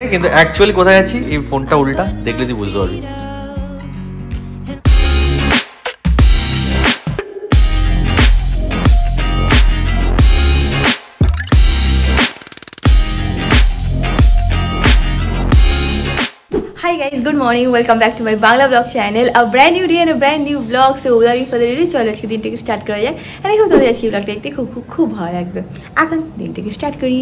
কিন্তু অ্যাকচুয়ালি কোথায় আছি এই ফোনটা উল্টা দেখলে তুই বুঝতে পারবি। Hi guys, good morning. Welcome back to my Bangla vlog channel. A brand new day and a brand new vlog. So without further ado, চলো আজকে দিনটাকে স্টার্ট করা যাক। আর এখন তোমাদের আজকে vlogটা দেখতে খুব ভালো লাগবে। এখন দিনটাকে স্টার্ট করি।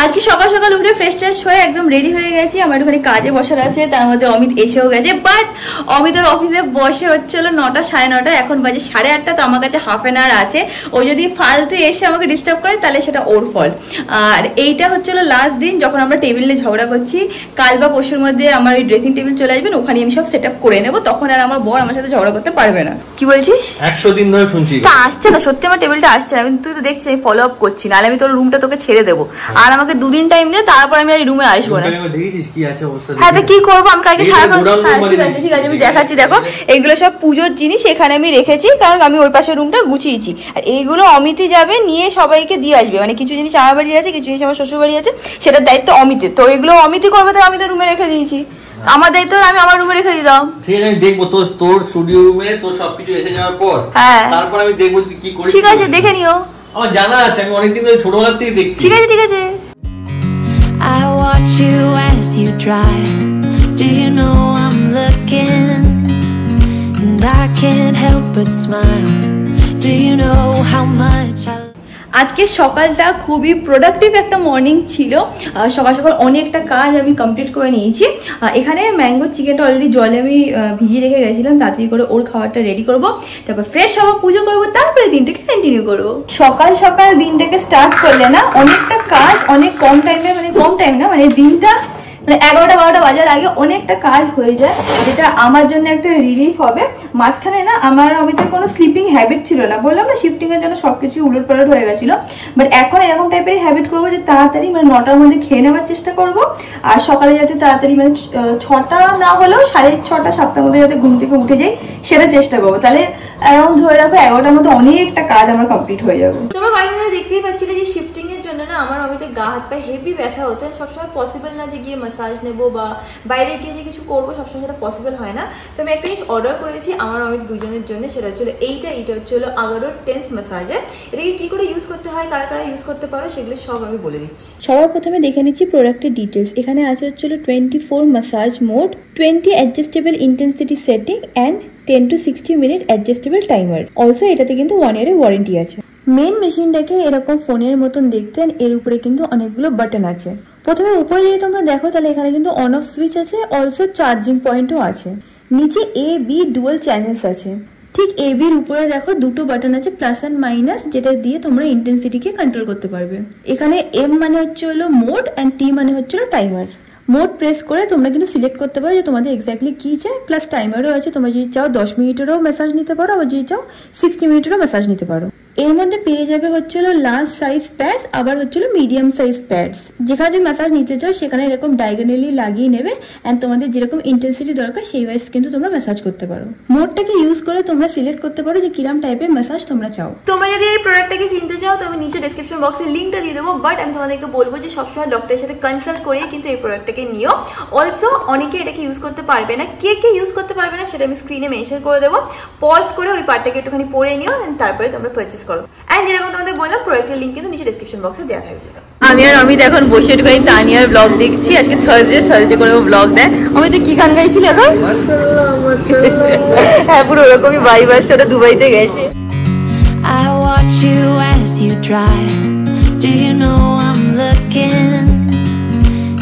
আজকে সকাল সকাল উঠে ফ্রেশ ট্রেশ হয়ে একদম রেডি হয়ে গেছি। আমার ওখানে কাজে বসার আছে, তার মধ্যে অমিত এসেও গেছে। বাট অমিতের অফিসে বসে হচ্ছিল 9টা 9:30, এখন বাজে 8:30। তো আমার কাছে হাফ অ্যান আওয়ার আছে। ও যদি ফালতু এসে আমাকে ডিস্টার্ব করে তাহলে সেটা ওর ফল্ট। আর এইটা হচ্ছিল লাস্ট দিন যখন আমরা টেবিল নিয়ে ঝগড়া করছি। কাল বা পরশুর মধ্যে আমার ওই ড্রেসিং টেবিল চলে আসবেন, ওখানে আমি সব সেট আপ করে নেবো, তখন আর আমার বর আমার সাথে ঝগড়া করতে পারবে না। কি বলছিস? 100 দিন ধরে শুনছি তা আসছে না, সত্যি আমার টেবিলটা আসছে না। তুই তো দেখছিস আমি ফলো আপ করছি, নাহলে আমি তোর রুমটা তোকে ছেড়ে দেবো। আর আমাকে 2 দিন টাইম দে, তারপর আমি আর রুমে আসবো না। হ্যাঁ তো কি করবো, আমি কালকে সারাক্ষণ। ঠিক আছে আমি দেখাচ্ছি। দেখো এইগুলো সব পুজোর জিনিস এখানে আমি রেখেছি, কারণ আমি ওই পাশের রুমটা গুছিয়েছি। আর এইগুলো অমিতই যাবে নিয়ে সবাইকে দিয়ে আসবে। মানে কিছু জিনিস আমার বাড়ি আছে, কিছু জিনিস আমার শ্বশুর বাড়ি আছে, সেটার দায়িত্ব অমিতের। তো এগুলো অমিতই করবে, তাই আমি তো রুমে রেখে দিয়েছি। আমার দায়িত্ব আমি আমার রুমে রেখে দিলাম। ঠিক আছে, আমি দেখবো তোর স্টুডিও রুমে তোর সবকিছু এসে যাওয়ার পর। হ্যাঁ তারপর আমি দেখবো তুই কি করিস। ঠিক আছে দেখে নিও, আমার জানা আছে, আমি অনেকদিন ধরে ছোটবেলা থেকে দেখছি। ঠিক আছে ঠিক আছে। I watch you as you drive. Do you know I'm looking? And I can't help but smile. Do you know how much I আজকে সকালটা খুবই প্রোডাক্টিভ একটা মর্নিং ছিল। সকাল সকাল অনেকটা কাজ আমি কমপ্লিট করে নিয়েছি। এখানে ম্যাঙ্গো চিকেনটা অলরেডি জলে আমি ভিজিয়ে রেখে গেছিলাম, তাড়াতাড়ি করে ওর খাবারটা রেডি করব, তারপর ফ্রেশ হবো, পুজো করবো, তারপরে দিনটাকে কন্টিনিউ করবো। সকাল সকাল দিনটাকে স্টার্ট করলে না অনেকটা কাজ অনেক কম টাইমে, মানে কম টাইম না, মানে দিনটা মানে 11টা 12টা বাজার আগে অনেকটা কাজ হয়ে যায়, যেটা আমার জন্য একটা রিলিফ হবে। মাঝখানে না আমার অমিতের কোনো স্লিপিং হ্যাবিট ছিল না, বললাম না শিফটিং এর জন্য সবকিছু উলট পালট হয়ে গেছিল। বাট এখন এরকম টাইপের হ্যাবিট করবো যে তাড়াতাড়ি মানে 9টার মধ্যে খেয়ে নেওয়ার চেষ্টা করব। আর সকালে যাতে তাড়াতাড়ি মানে 6টা না হলেও 6:30 7টার মধ্যে যাতে ঘুম থেকে উঠে যাই সেটা চেষ্টা করবো। তাহলে অ্যারাউন্ড ধরে রাখো 11টার মধ্যে অনেকটা কাজ আমার কমপ্লিট হয়ে যাবে। তোমরা কয়েকদিন দেখতেই পাচ্ছিলে যে শিফটিং এর জন্য না আমার অমিতের গা হাত পায়ে হেভি ব্যথা হতো। সবসময় পসিবল না যে গিয়ে মাসাজ নেবো বা বাইরে গিয়ে যে কিছু করবো, সবসময় সেটা পসিবল হয় না। তো আমি একটা জিনিস অর্ডার করেছি আমার অমিত দুজনের জন্য, সেটা হচ্ছিল এইটা হচ্ছিল আগারোর টেন্স ম্যাসাজার। এটাকে কি করে ইউজ করতে হয়, কারা কারা ইউজ করতে পারো, সেগুলো সব আমি বলে দিচ্ছি। সবার প্রথমে দেখে নিচ্ছি প্রোডাক্টের ডিটেলস। এখানে আছে হচ্ছিল 24 massage mode, 20 adjustable intensity setting and 10 to 60 minute adjustable timer. Also এটাতে কিন্তু 1 ইয়ারের ওয়ারেন্টি আছে। মেন মেশিনটাকে এরকম ফোনের মতন দেখতে, এর উপরে কিন্তু অনেকগুলো বাটন আছে। প্রথমে উপরে যদি তোমরা দেখো তাহলে এখানে কিন্তু অন অফ সুইচ আছে, অলসো চার্জিং পয়েন্টও আছে। নিচে A-B ডুয়াল চ্যানেলস আছে। ঠিক A-B-র উপরে দেখো 2টো বাটন আছে, প্লাস অ্যান্ড মাইনাস, যেটা দিয়ে তোমরা ইন্টেন্সিটিকে কন্ট্রোল করতে পারবে। এখানে M মানে হচ্ছে হলো মোড অ্যান্ড T মানে হচ্ছে হলো টাইমার। মোড প্রেস করে তোমরা কিন্তু সিলেক্ট করতে পারো যে তোমাদের এক্স্যাক্টলি কি চাই, প্লাস টাইমারও আছে। তোমরা যদি চাও 10 মিনিটেরও ম্যাসাজ নিতে পারো, আবার যদি চাও 60 মিনিটেরও ম্যাসাজ নিতে পারো। এর মধ্যে পেয়ে যাবে হচ্ছিল লার্জ সাইজ প্যাডস, আবার হচ্ছিল মিডিয়াম সাইজ প্যাডস। যেখানে তুমি ম্যাসাজ নিতে চাও সেখানে এরকম ডায়াগোনালি লাগিয়ে নেবে, অ্যান্ড তোমাদের যেরকম ইন্টেন্সিটি দরকার সেই ওয়াইজ কিন্তু তোমরা ম্যাসাজ করতে পারো। মোডটাকে ইউজ করে তোমরা সিলেক্ট করতে পারো যে কিরম টাইপের ম্যাসাজ তোমরা চাও। তোমরা যদি এই প্রোডাক্টটাকে কিনতে চাও তো আমি নিচে ডেসক্রিপশন বক্সে লিঙ্কটা দিয়ে দেবো। বাট আমি তোমাদেরকে বলবো যে সবসময় ডক্টরের সাথে কনসাল্ট করে কিন্তু এই প্রোডাক্টটাকে নিও। অলসো অনেকে এটাকে ইউজ করতে পারবে না, কে ইউজ করতে পারবে না সেটা আমি স্ক্রিনে মেনশন করে দেবো। পজ করে ওই পার্টটাকে একটুখানি পড়ে নিও, তারপরে তোমরা পারচেস করো। অ্যান্ড যেরকম তোমাদের বললাম প্রোডাক্টের লিঙ্ক কিন্তু নিচে ডেসক্রিপশন বক্সে দেওয়া থাকবে। আমি আর অমিত এখন বসে একটুখানি তানিয়ার ব্লগ দেখছি। আজকে থার্সডে করে ও ব্লগ দেয়। অমিত তুই কি গান গাইছিলি এখন? হ্যাঁ পুরো ওরকমই ভাইব আসছে, ওটা দুবাইতে গেছে। I watch you as you drive. Do you know I'm looking?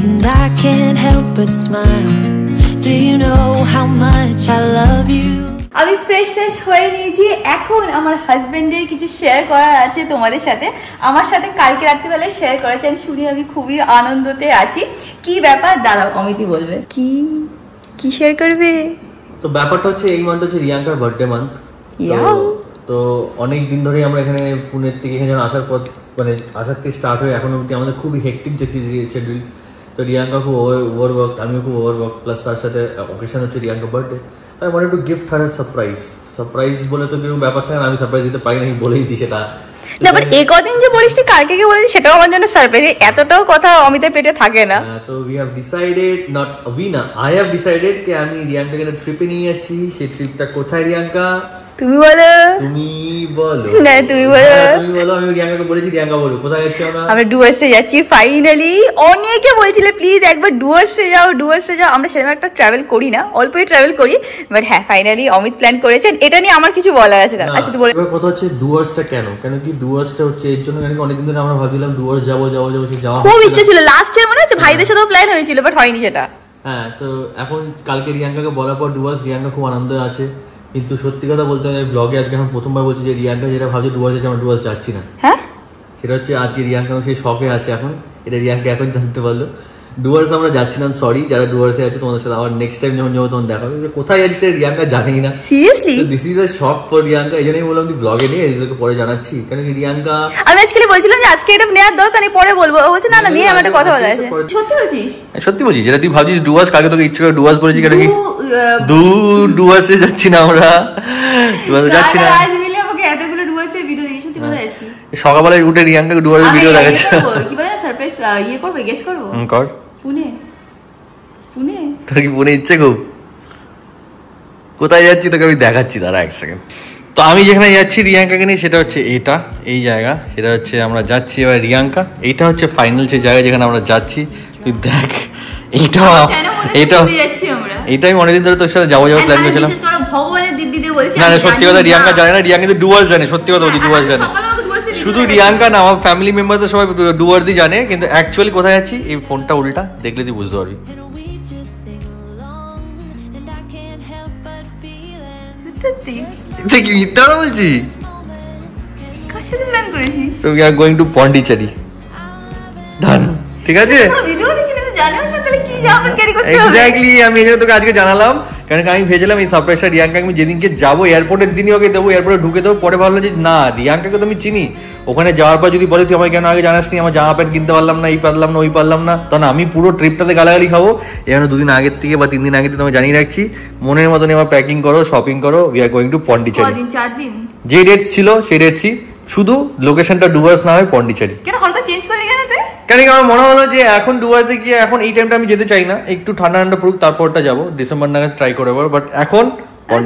And I can't help but smile. Do you know how much I love you? আমি ফ্রেশ হয়ে নিয়েছি। এখন আমার হাজবেন্ডের কিছু শেয়ার করার আছে তোমাদের সাথে। আমার সাথে কালকে রাত্রিবেলায় শেয়ার করেছেন, শুনে আমি খুবই আনন্দতে আছি। কি ব্যাপার দাঁড়াও অমিতই বলবে। কি শেয়ার করবে? তো ব্যাপারটা হচ্ছে এই মান্থ হচ্ছে রিয়াঙ্কার বার্থডে মান্থ। তো অনেক দিন ধরেই আমরা এখানে পুনের থেকে এখানে আসার পর মানে আসার থেকে স্টার্ট হয়ে এখন অবধি আমাদের খুবই হেক্টিক যে শিডিউল। তো রিয়াঙ্কা খুব ওভারওয়ার্ক, আমিও খুব ওভারওয়ার্ক, প্লাস তার সাথে অকেশন হচ্ছে রিয়াঙ্কার বার্থডে। তো I wanted to gift her a surprise বলে তো কেউ ব্যাপার থাকে না, আমি সারপ্রাইজ দিতে পারি না, বলেই দিই সেটা না বাট এই কদিন যে বলিস কালকে কে বলেছিস সেটাও আমার জন্য সারপ্রাইজ, এতটাও কথা অমিতের পেটে থাকে না। তো we have decided, not we না, আই হ্যাভ ডিসাইডেড যে আমি রিয়াঙ্কাকে একটা ট্রিপে নিয়ে যাচ্ছি। সেই ট্রিপটা কোথায় রিয়াঙ্কা? তুমি বলো। তুমি বলো। না তুমি বলো। তুমি বলো। আমি রিয়াঙ্কাকে বলেছি, রিয়াঙ্কা বলো কোথায় যাচ্ছি আমরা? আমরা ডুয়ার্সে যাচ্ছি ফাইনালি। অনেকে বলছিলে প্লিজ একবার ডুয়ার্সে যাও, ডুয়ার্সে যাও। আমরা সেরকম একটা ট্রাভেল করি না, অল্পই ট্রাভেল করি, বাট হ্যাঁ ফাইনালি অমিত প্ল্যান করেছেন। এটা নিয়ে আমার কিছু বলার আছে। আচ্ছা তুই বল। এবার কথা হচ্ছে ডুয়ার্সটা কেন কি ডুয়ার্সটা হচ্ছে এর জন্য, কারণ অনেকদিন ধরে আমরা ভাবছিলাম ডুয়ার্স যাবো, সে যাওয়া খুব ইচ্ছে ছিল, লাস্ট ইয়ার মনে হচ্ছে ভাইদের সাথেও প্ল্যান হয়েছিল, বাট হয়নি সেটা। হ্যাঁ, তো এখন কালকে রিয়াঙ্কাকে বলার পর ডুয়ার্স, রিয়াঙ্কা খুব আনন্দ আছে। কিন্তু সত্যি কথা বলতে হবে, ব্লগে আজকে এখন প্রথমবার বলছি যে রিয়াঙ্কা যেটা ভাবছে ডুয়ার্স যাচ্ছে, আমরা ডুয়ার্স যাচ্ছি না। হ্যাঁ, সেটা হচ্ছে আজকে রিয়াঙ্কা সেই শখে আছে এখন, এটা রিয়াঙ্কা এখন জানতে পারলো। ডুয়ার্স আমরা যাচ্ছি না, সরি যারা ডুয়ার্সে আছে তোমাদের সাথে আবার নেক্সট টাইম যখন যাবো তখন দেখা হবে। কোথায় যাচ্ছি রিয়াঙ্কা জানেই না, seriously this is a shock for Riyanka. এই জন্যই বললাম তুই ব্লগে নিয়ে এদেরকে পরে জানাচ্ছি, কেন কি রিয়াঙ্কা আমি আজকে বলছিলাম যে আজকে এটা নেওয়ার দরকার নেই, পরে বলবো। ও বলছে না না নিয়ে আমার একটা কথা বলা আছে। সত্যি বলছিস? সত্যি বলছি, যেটা তুই ভাবছিস ডুয়ার্স, কালকে তোকে ইচ্ছে করে ডুয়ার্স বলেছি, কেন কি ডুয়ার্সে যাচ্ছি না আমরা, ডুয়ার্সে যাচ্ছি না। আজ মিলে আমাকে এতগুলো ডুয়ার্সে ভিডিও দিই, সত্যি কথা যাচ্ছি। সকালবেলা উঠে রিয়াঙ্কা ডুয়ার্সের ভিডিও দেখাচ্ছে। কি বলে সারপ্রাইজ ইয়ে করবে, গেস করব? কর। পুনে। পুনে? তোর কি পুনে ইচ্ছে খুব? কোথায় যাচ্ছি তোকে আমি দেখাচ্ছি, দাঁড়া এক সেকেন্ড। তো আমি যেখানে যাচ্ছি রিয়াঙ্কাকে নিয়ে সেটা হচ্ছে এটা, এই জায়গা, সেটা হচ্ছে আমরা যাচ্ছি এবার রিয়াঙ্কা। এইটা হচ্ছে ফাইনাল সেই জায়গা যেখানে আমরা যাচ্ছি, তুই দেখ। এইটা আমি অনেকদিন ধরে তোর সাথে যাবো প্ল্যান করছিলাম। না না সত্যি কথা রিয়াঙ্কা জানে না, রিয়াঙ্কা কিন্তু ডুয়ার্স জানে, সত্যি কথা বলছি ডুয়ার্স জানে। শুধু রিয়াঙ্কা না, আমার ফ্যামিলি মেম্বারদের সবাই ডুয়ার্সই জানে, কিন্তু অ্যাকচুয়ালি কোথায় যাচ্ছি এই ফোনটা উল্টা দেখলে তুই বুঝতে পারবি। কি মিথ্যা কথা বলছি? কার সাথে প্ল্যান করেছিস? So we are going to Pondicherry. Done. ঠিক আছে? ভিডিও দেখি না, জানাস না তাহলে কি যাবেন ক্যারি করতে হবে? এক্স্যাক্টলি, আমি এজন্য তোকে আজকে জানালাম, কারণ আমি ভেবেছিলাম এই সারপ্রাইজটা রিয়াঙ্কা আমি যেদিনকে যাবো এয়ারপোর্টের দিনই ওকে দেবো, এয়ারপোর্টে ঢুকে দেবো। পরে ভাবলো যে না, রিয়াঙ্কাকে তো আমি চিনি, ওখানে যাওয়ার পর যদি বলে তুই আমাকে কেন আগে জানাসনি, আমার জামা প্যান্ট কিনতে পারলাম না, এই পারলাম না, ওই পারলাম না, তখন আমি পুরো ট্রিপটাতে গালাগালি খাবো। এই জন্য 2 দিন আগের থেকে বা 3 দিন আগে থেকে আমি জানিয়ে রাখছি, মনের মতন আমার প্যাকিং করো, শপিং করো, we are going to Pondicherry. 4 দিন যে ডেটস ছিল সেই ডেটসই, শুধু লোকেশনটা ডুয়ার্স না হয় পন্ডিচেরি। কেন হালকা চেঞ্জ করলি কেন তুই? কেন কি আমার মনে হলো যে এখন ডুয়ার্সে গিয়ে এখন এই টাইমটা আমি যেতে চাই না, একটু ঠান্ডা ঠান্ডা পড়ুক তারপরটা যাবো, ডিসেম্বর নাগাদ ট্রাই করে নেবো, বাট এখন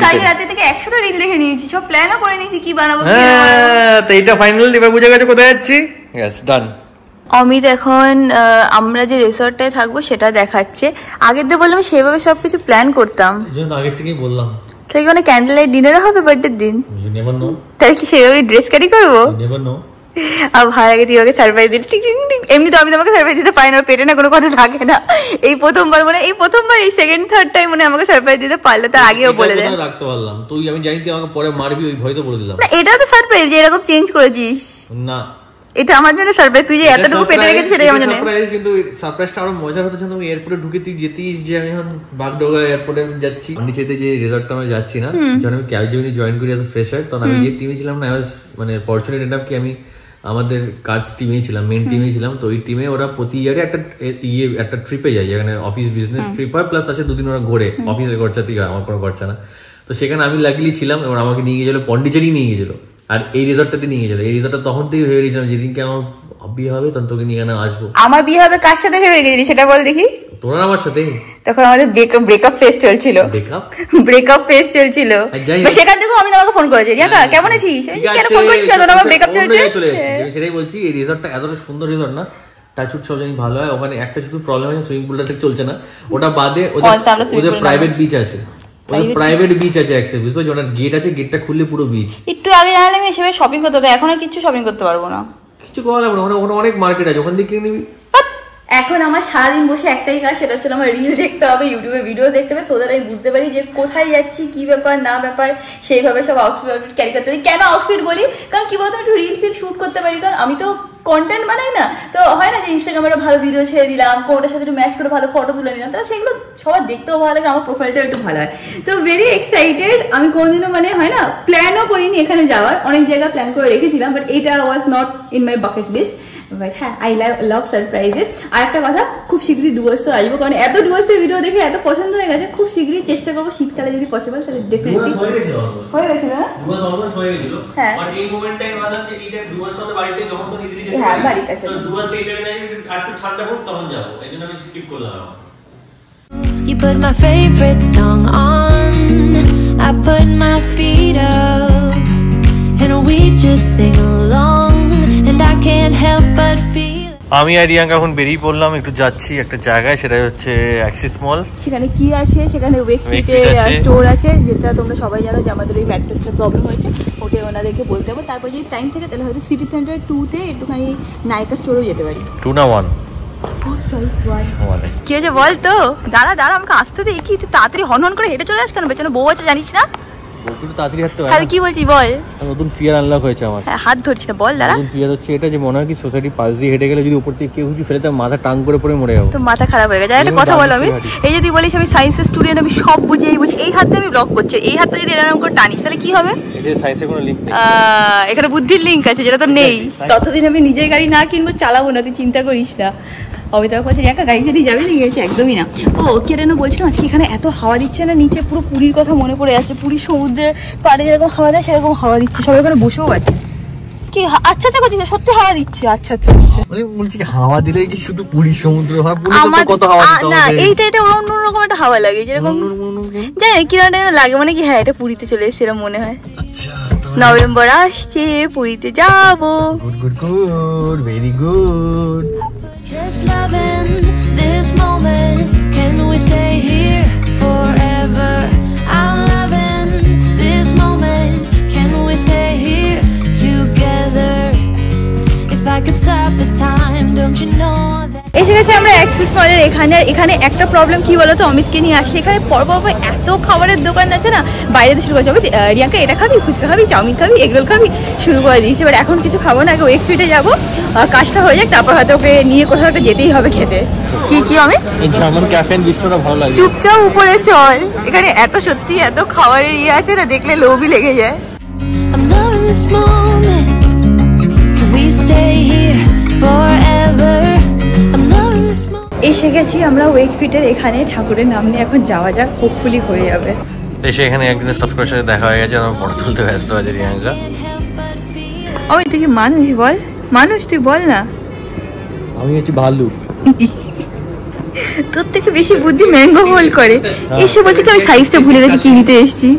কালকে রাতে থেকে 100টা রিল দেখে নিয়েছি, সব প্ল্যানও করে নিয়েছি কি বানাবো। হ্যাঁ, তো এইটা ফাইনাল, এবার বুঝে গেছে কোথায় যাচ্ছি। ইয়েস, ডান। অমিত এখন আমরা যে রিসর্টটায় থাকবো সেটা দেখাচ্ছে। আগের দিয়ে বললাম সেভাবে সবকিছু প্ল্যান করতাম, এজন্য আগের থেকেই বললাম। তাই মানে ক্যান্ডেল লাইট ডিনারও হবে বার্থডের দিন, ইউ নেভার নো। তাহলে কি সেভাবে ড্রেস ক্যারি করবো? You never know. আর ভাই আগে তুই ওকে সারপ্রাইজ দিলি, এমনি তো আমি তোমাকে সারপ্রাইজ দিতে পারি না, পেটে না কোনো কথা থাকে না। এই প্রথমবার এই সেকেন্ড থার্ড টাইম মানে আমাকে সারপ্রাইজ দিতে পারলো, তার আগেও বলে দেয় রাখতে পারলাম। তুই আমি জানি তুই আমাকে পরে মারবি, ওই ভয় তো বলে দিলাম। না এটাও তো সারপ্রাইজ যে এরকম চেঞ্জ করেছিস। না এটা আমার জন্য সারপ্রাইজ, তুই যে এতটুকু পেটে রেখেছিস সেটাই আমার জন্য সারপ্রাইজ। কিন্তু সারপ্রাইজটা আরো মজার হতো যখন তুমি এয়ারপোর্টে ঢুকে তুই যেতিস যে আমি এখন বাগডোগরা এয়ারপোর্টে যাচ্ছি, নিচেতে যে রিসর্টটা আমরা যাচ্ছি না, যখন আমি ক্যাজুয়ালি জয়েন করি অ্যাজ এ ফ্রেশার, তখন আমি যে টিমে ছিলাম না, আই ওয়াজ মানে ফরচুনেট এনাফ কি আমি আমাদের কাজ টিমেই ছিলাম, মেন টিমেই ছিলাম। তো ওই টিমে ওরা প্রতি ইয়ারে একটা ট্রিপে যায়, যেখানে অফিস বিজনেস ট্রিপ হয়, প্লাস আছে 2 দিন ওরা ঘোরে, অফিসের খরচা থেকে, আমার কোনো খরচা না। তো সেখানে আমি লাকিলি ছিলাম, এবং আমাকে নিয়ে গেছিল পন্ডিচেরি নিয়ে গেছিল, আর এই রিসর্টটাতে নিয়ে গেছিল। এই রিসর্টটা তখন থেকে ভেবে রেখেছিলাম যেদিনকে আমার বিয়ে হবে তখন তোকে নিয়ে আসবো। আমার বিয়ে হবে কার সাথে ভেবে রেখেছিলি সেটা বল দেখি। তোরা আমার সাথে? তখন আমাদের ব্রেকআপ ফেজ চলছিল। ব্রেকআপ ফেজ চলছিল, সেখান থেকে আমি তোমাকে ফোন করেছি, রিয়াকা কেমন আছিস, কেন ফোন করছিস, তোর আমার ব্রেকআপ চলছে। সেটাই বলছি, এই রিসর্টটা এতটা সুন্দর রিসর্ট না, টাচুট সব জানি ভালো হয়। ওখানে একটা শুধু প্রবলেম আছে, সুইমিং পুলটা ঠিক চলছে না, ওটা বাদে ওদের প্রাইভেট বিচ আছে, প্রাইভেট বিচ আছে অ্যাক্সেস, বুঝতে পারছো, ওটার গেট আছে, গেটটা খুললে পুরো বিচ। একটু আগে জানালে আমি এসে শপিং করতে হতো, এখন আর কিছু শপিং করতে পারবো না, কিছু করা যাবে না, ওখানে অনেক মার্কেট আছে, ওখান থেকে কিনে নিবি। এখন আমার সারাদিন বসে একটাই কাজ, সেটা হচ্ছে আমার রিল দেখতে হবে, ইউটিউবে ভিডিও দেখতে হবে, সো দ্যাট আমি বুঝতে পারি যে কোথায় যাচ্ছি, কি ব্যাপার না ব্যাপার, সেইভাবে সব আউটফিট ক্যারি করতে পারি। কেন আউটফিট বলি, কারণ কি বলতো, একটু রিল ফিল শুট করতে পারি, কারণ আমি তো কন্টেন্ট বানাই না, তো হয় না যে ইনস্টাগ্রামে একটা ভালো ভিডিও ছেড়ে দিলাম, কোনটার সাথে একটু ম্যাচ করে ভালো ফটো তুলে নিলাম, তাহলে সেগুলো সবার দেখতেও ভালো লাগে, আমার প্রোফাইলটা একটু ভালো হয়। তো ভেরি এক্সাইটেড। আমি কোনোদিনও মানে হয় না প্ল্যানও করিনি এখানে যাওয়ার, অনেক জায়গা প্ল্যান করে রেখেছিলাম, বাট এটা was not in my bucket list. But হ্যাঁ আই লাভ সারপ্রাইজেস। আর একটা কথা, খুব শীঘ্রই ডুয়ার্সও আসবো, কারণ এত ডুয়ার্সের ভিডিও দেখে এত পছন্দ হয়ে গেছে। খুব শীঘ্রই চেষ্টা করবো শীতকালে যদি পসিবল, তাহলে ডেফিনেটলি হয়ে গেছিল না? ডুয়ার্স অলমোস্ট হয়ে গেছিল, হ্যাঁ বাট এই মোমেন্টটাই ভাবলাম যে এটা ডুয়ার্স আমাদের বাড়িতে যখন তো ইজিলি যেতে হ্যাঁ পারি, বাড়ির কাছে। তো ডুয়ার্স স্টেটে নাই আর একটু ঠান্ডা পড়ুক তখন যাব, এইজন্য আমি স্কিপ করলাম। You put my favorite song on, I put my feet up, and we just sing along, and I can't help but feel. আমি আর রিয়াঙ্কা এখন বেরিয়ে পড়লাম, একটু যাচ্ছি একটা জায়গায়, সেটা হচ্ছে অ্যাক্সিস মল। সেখানে কি আছে? সেখানে ওয়েকফিটে স্টোর আছে, যেটা তোমরা সবাই জানো যে আমাদের ওই ম্যাট্রেসটার প্রবলেম হয়েছে, ওটা ওনাদেরকে বলতে হবে। তারপর যদি টাইম থাকে তাহলে হয়তো সিটি সেন্টার 2-তে একটুখানি নাইকা স্টোরেও যেতে পারি। 2 না 1? কি হয়েছে বল তো? দাঁড়া আমাকে আসতে দে। কি তুই তাড়াতাড়ি হন করে হেঁটে চলে যাস কেন? পেছনে বউ আছে জানিস না? একটু তাড়াতাড়ি হাঁটতে হয়। হ্যাঁ কি বলছিস বল? নতুন ফিয়ার আনলক হয়েছে আমার। হ্যাঁ হাত ধরছিস না, বল দাঁড়া। নতুন ফিয়ার হচ্ছে এটা যে মনে হয় কি সোসাইটি পাশ দিয়ে হেঁটে গেলে যদি উপর থেকে কেউ কিছু ফেলে তার মাথা টাং করে পড়ে মরে যাবো। তো মাথা খারাপ হয়ে গেছে। একটা কথা বল, আমি এই যদি বলিস আমি সায়েন্সের স্টুডেন্ট, আমি সব বুঝেই বুঝি, এই হাতটা আমি ব্লক করছি, এই হাতটা যদি এরকম করে টানিস তাহলে কি হবে? এতে সায়েন্সের কোনো লিংক নেই। এখানে বুদ্ধির লিঙ্ক আছে, যেটা তো নেই। ততদিন আমি নিজের গাড়ি না কিনবো, চালাবো না, তুই চিন্তা করিস না। অমিতাভ বলছে একা গাড়ি চালিয়ে যাবে না, গেছে একদমই না। ও কেন বলছিলাম আজকে এখানে এত হাওয়া দিচ্ছে না, নিচে পুরো পুরীর কথা মনে পড়ে যাচ্ছে। পুরীর সমুদ্রের পাড়ে যেরকম হাওয়া দেয় সেরকম হাওয়া দিচ্ছে, সবাই ওখানে বসেও আছে। কি আচ্ছা করছিস? সত্যি হাওয়া দিচ্ছে? আচ্ছা মানে বলছি কি হাওয়া দিলে কি শুধু পুরী সমুদ্র হয়? পুরীতে কত হাওয়া দিতে হবে। না এইটা অন্যরকম একটা হাওয়া লাগে, যেরকম জানি না কিরকম লাগে, মানে কি হ্যাঁ এটা পুরীতে চলে এসেছে এরকম মনে হয়। আচ্ছা নভেম্বর আসছে, পুরীতে যাবো। Good very good. Just loving this moment. Can we stay here forever? I'm loving this moment. Can we stay here together? If I could stop the time, don't you know that? এসে গেছি আমরা Axis মলের এখানে। এখানে একটা problem কি বলতো, অমিতকে নিয়ে আসছি এখানে পরপর এত খাবারের দোকান আছে না, বাইরে তো শুরু করছে রিয়াঙ্কা এটা খাবি, ফুচকা খাবি, চাউমিন খাবি, এগরোল খাবি, শুরু করে দিয়েছি। এবার এখন কিছু খাবো না, আগে ওয়েকফিটে যাবো, কাজটা হয়ে যাক, তারপর হয়তো ওকে নিয়ে কোথাও একটা যেতেই হবে খেতে। কি অমিত? জার্মান ক্যাফে এন্ড বিস্ট্রোটা ভালো লাগে। চুপচাপ উপরে চল, এখানে এত সত্যি এত খাবারের ইয়ে আছে না, দেখলে লোভই লেগে যায়। I'm loving this moment. Can we stay here forever? I'm loving this moment. এসে গেছি আমরা ওয়েকফিটের এখানে, ঠাকুরের নাম নিয়ে এখন যাওয়া যাক, হোপফুলি হয়ে যাবে। এসে এখানে একদিনের সাবস্ক্রাইবের সাথে দেখা হয়ে গেছে, আমার ফটো তুলতে ব্যস্ত আছে রিয়াঙ্কা। আমি তুই কি মানুষ বল? মানুষ তুই বল না। আমি হচ্ছে ভালু। তোর থেকে বেশি বুদ্ধি ম্যাঙ্গো হোল্ড করে। এসে বলছে কি আমি সাইজটা ভুলে গেছি, কি নিতে এসেছি।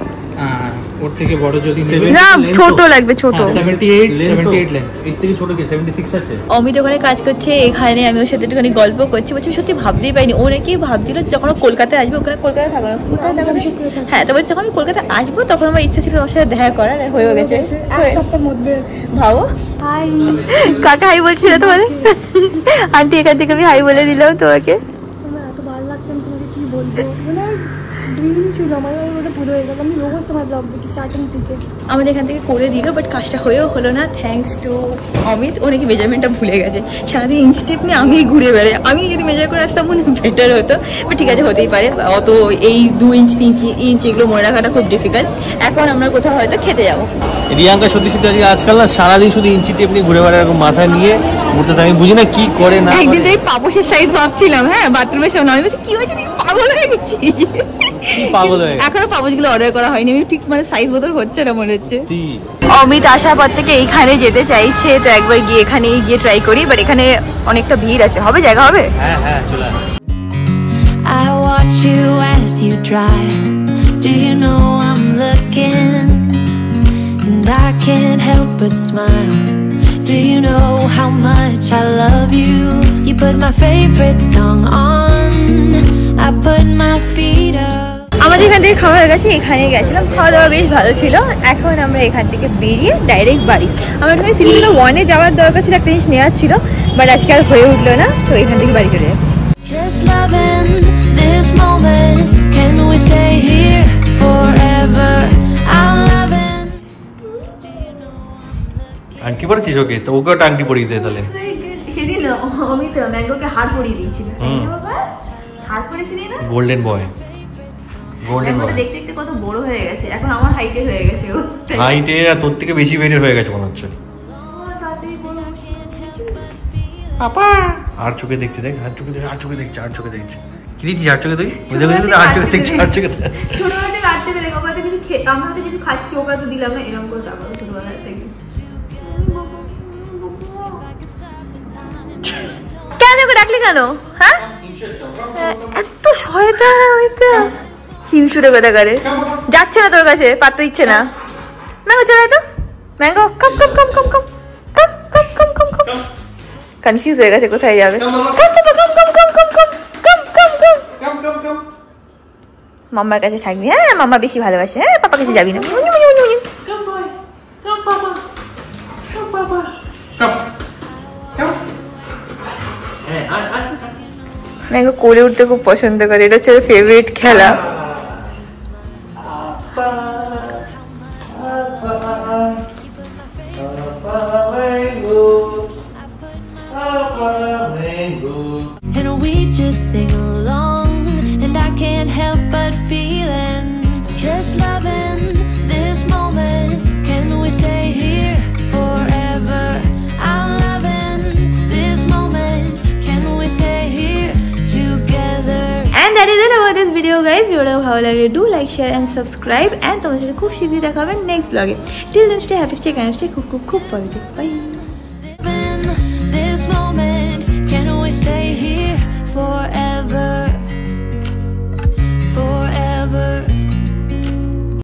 ওর থেকে বড় যদি না ছোট লাগবে, ছোট 78 লেন্থ। এর থেকে ছোট কি 76 আছে? অমিত ওখানে কাজ করছে, এখানে আমি ওর সাথে একটুখানি গল্প করছি। বলছি সত্যি ভাবতেই পারিনি, ও নাকি ভাবছিল যখন ও কলকাতায় আসবে, ওখানে কলকাতায় থাকবে না, কোথায় থাকবে? হ্যাঁ, তো বলছি যখন আমি কলকাতায় আসবো তখন আমার ইচ্ছা ছিল তোমার সাথে দেখা করার, হয়ে গেছে এক সপ্তাহের মধ্যে। ভাবো হাই কাকা হাই বলছিল তোমার আন্টি, এখান থেকে আমি হাই বলে দিলাম তোমাকে। তোমার এত ভালো লাগছে, আমি তোমাকে কি বলবো, মানে ড্রিম ছিল আমার, ওটা পুরো হয়ে গেল। আমি রোজ তোমার ব্লগ দেখি স্টার্টিং থেকে। আমাদের এখান থেকে করে দিল, বাট কাজটা হয়েও হলো না, থ্যাঙ্কস টু অমিত। ও নাকি মেজারমেন্টটা ভুলে গেছে, সারাদিন ইঞ্চ টেপ নিয়ে আমিই ঘুরে বেড়াই। আমি যদি মেজার করে আসতাম মনে বেটার হতো, বাট ঠিক আছে হতেই পারে। অত এই 2 ইঞ্চ 3 ইঞ্চ এগুলো মনে রাখাটা খুব ডিফিকাল্ট। এখন আমরা কোথাও হয়তো খেতে যাবো। রিয়াঙ্কা সত্যি আজকাল না সারাদিন শুধু ইঞ্চি টেপ নিয়ে ঘুরে বেড়ায়, এরকম মাথায় নিয়ে ঘুরতে থাকে, আমি বুঝি না কি করে না। একদিন তো এই পাপোশের সাইজ ভাবছিলাম, হ্যাঁ বাথরুমের সামনে, আমি বলছি কি হয়েছে, পাগল হয়ে গেছি। পাগল হয়ে এখনো পাপোশগুলো অর্ডার করা হয়নি, আমি ঠিক মানে সাইজ বদল হচ্ছে না মনে হচ্ছে। অমিত আসার পর থেকে এইখানে যেতে চাইছে, তো একবার গিয়ে এখানেই গিয়ে ট্রাই করি, বাট এখানে অনেকটা ভিড় আছে। হবে জায়গা হবে? হ্যাঁ চলে আয়। I watch you as you drive. Do you know I'm looking? And I can't help but smile. Do you know how much I love you? You put my favorite song on, I put my feet up. আমাদের এখান থেকে খাওয়া হয়ে গেছে, এখানে গেছিলাম, খাওয়া দাওয়া বেশ ভালো ছিল। এখন আমরা এখান থেকে বেরিয়ে ডাইরেক্ট বাড়ি। আমার এখানে সিনেমা 1-এ যাওয়ার দরকার ছিল, একটা জিনিস নেওয়ার ছিল, বাট আজকে আর হয়ে উঠলো না, তো এখান থেকে বাড়ি চলে যাচ্ছি। Just loving this moment. Can we stay here forever? I'm loving. আংটি পরেছিস ওকে? তো ওকেও একটা আংটি পরিয়ে দে তাহলে। সেদিন অমিত ম্যাঙ্গোকে হার পরিয়ে দিয়েছিল, হার পরিয়েছিলি না? Golden boy. দেখতে দেখতে কত বড় হয়ে গেছে, এখন আমার হাইটে হয়ে গেছে। ও হাইটে তোর থেকে বেশি ওয়েটের হয়ে গেছে মনে হচ্ছে। পাপা আর চোখে দেখছে, দেখ আর চোখে দেখছে, আর চোখে দেখছে, আর চোখে দেখছে। কি দিচ্ছিস আর চোখে তুই? আর চোখে দেখছে, আর চোখে দেখছে। ছোটবেলা থেকে আর চোখে দেখো, ওটা কিছু আমরা তো কিছু খাচ্ছি, ওটা তো দিলাম না, এরকম করে তারপর ছোটবেলা থেকে। কেন দেখো ডাকলি কেন? হ্যাঁ এত শয়তান হইতে হিংসুটে কথা করে, যাচ্ছে না তোর কাছে, পাত্তা দিচ্ছে না। ম্যাঙ্গো চলে তো, ম্যাঙ্গো কাম কাম কাম কাম কাম কাম কাম কাম কাম কাম। কনফিউজ হয়ে গেছে কোথায় যাবে। মাম্মার কাছে থাকবি, হ্যাঁ মাম্মা বেশি ভালোবাসে, হ্যাঁ পাপা কাছে যাবি না। ম্যাঙ্গো কোলে উঠতে খুব পছন্দ করে, এটা হচ্ছে ফেভারিট খেলা। And we just sing along, and I can't help but feeling just loving this moment. Can we stay here forever? I'm loving this moment. Can we stay here together? And that is it about this video guys. ভিডিওটা ভালো লাগে do like share and subscribe, and তোমাদের সাথে খুব শীঘ্রই দেখা হবে next ব্লগে। Till then stay happy, stay kind, stay খুব খুব খুব positive. Bye.